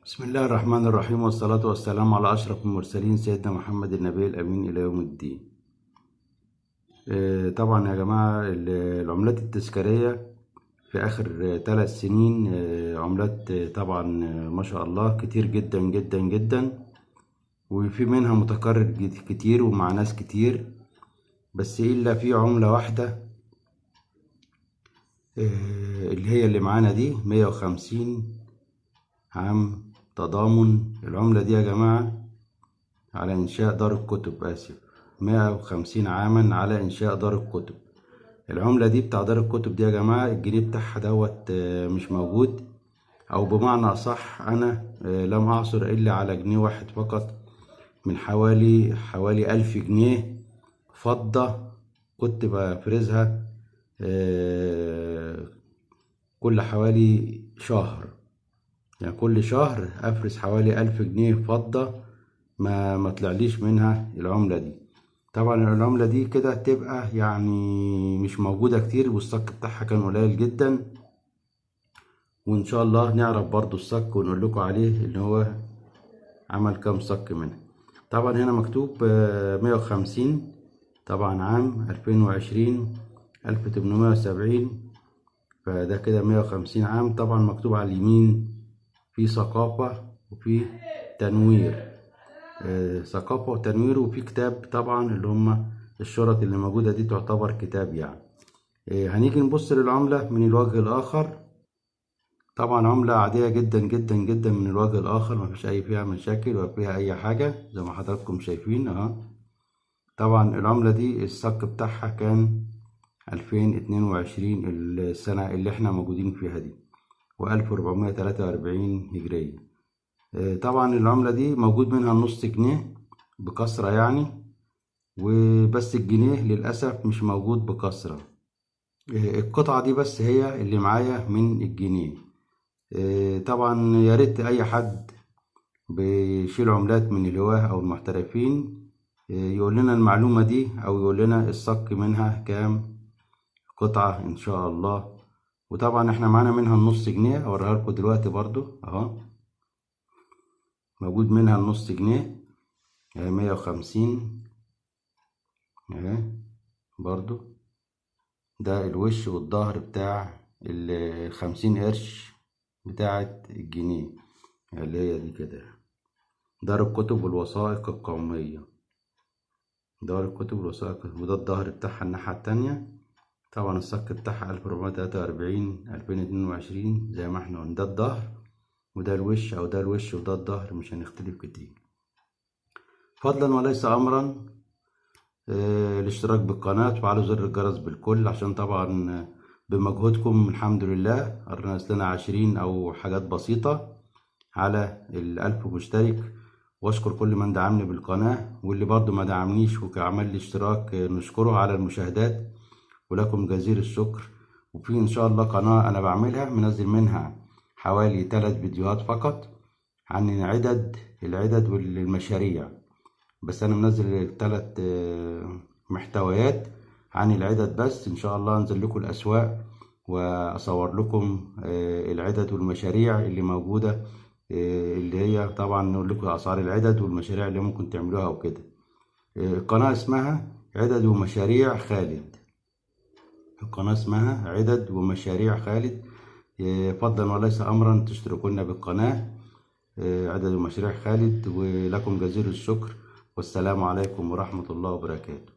بسم الله الرحمن الرحيم، والصلاة والسلام على أشرف المرسلين سيدنا محمد النبي الأمين إلى يوم الدين. طبعا يا جماعة العملات التذكارية في آخر 3 سنين عملات طبعا ما شاء الله كتير جدا جدا جدا، وفي منها متكرر كتير ومع ناس كتير، بس إلا في عملة واحدة اللي هي اللي معانا دي 150 عام تضامن. العملة دي يا جماعة على إنشاء دار الكتب، 150 عاما على إنشاء دار الكتب. العملة دي بتاع دار الكتب دي يا جماعة الجنيه بتاعها دوت مش موجود، أو بمعنى أصح أنا لم أعثر إلا على جنيه واحد فقط من حوالي 1000 جنيه فضة كنت بفرزها كل حوالي شهر. يعني كل شهر أفرز حوالي 1000 جنيه فضة، ما طلعليش منها العملة دي. طبعا العملة دي كده تبقى يعني مش موجودة كتير، والصك بتاعها كان قليل جدا، وان شاء الله نعرف برضو الصك ونقول لكم عليه اللي هو عمل كام صك منها. طبعا هنا مكتوب 150 طبعا عام 2020 1870، فده كده 150 عام. طبعا مكتوب على اليمين في ثقافة وفي تنوير، ثقافة وتنوير، وفي كتاب طبعا اللي هم الشرط اللي موجودة دي تعتبر كتاب يعني. هنيجي نبص للعملة من الوجه الآخر. طبعا عملة عادية جدا جدا جدا من الوجه الآخر، مفيش أي فيها مشاكل ولا فيها أي حاجة زي ما حضراتكم شايفين اهو. طبعا العملة دي الصك بتاعها كان 2022 السنة اللي احنا موجودين فيها دي، و1443 هجرية. طبعا العملة دي موجود منها النص جنيه بكسرة يعني، وبس الجنيه للأسف مش موجود بكسرة. القطعة دي بس هي اللي معايا من الجنيه. طبعا يا ريت أي حد بيشيل عملات من الهواه أو المحترفين يقول لنا المعلومة دي، أو يقول لنا الصك منها كام قطعة إن شاء الله. وطبعا احنا معانا منها النص جنيه، أوريها لكم دلوقتي برضو أهو. موجود منها النص جنيه 150 اهي برضو. ده الوش والظهر بتاع 50 قرش بتاعة الجنيه اللي هي دي كده. دار الكتب والوثائق القومية، دار الكتب والوثائق، وده الظهر بتاعها الناحية التانية. طبعا الصك بتاعها 1443 2022 زي ما احنا قلنا. ده الظهر وده الوش، أو ده الوش وده الظهر، مش هنختلف كتير. فضلا وليس أمرا الاشتراك بالقناة وفعلوا زر الجرس بالكل، عشان طبعا بمجهودكم الحمد لله قررنا لنا 20 أو حاجات بسيطة على 1000 مشترك. واشكر كل من دعمني بالقناة، واللي برضو ما دعمنيش وعمل لي اشتراك نشكره على المشاهدات، ولكم جزيل الشكر. وفي ان شاء الله قناة انا بعملها منزل منها حوالي 3 فيديوهات فقط عن العدد والمشاريع، بس انا منزل 3 محتويات عن العدد بس. ان شاء الله انزل لكم الاسواق واصور لكم العدد والمشاريع اللي موجودة، اللي هي طبعا نقول لكم اسعار العدد والمشاريع اللي ممكن تعملوها وكده. القناة اسمها عدد ومشاريع خالد، القناة اسمها عدد ومشاريع خالد. فضلا وليس امرا تشتركونا بالقناة عدد ومشاريع خالد، ولكم جزيل الشكر، والسلام عليكم ورحمة الله وبركاته.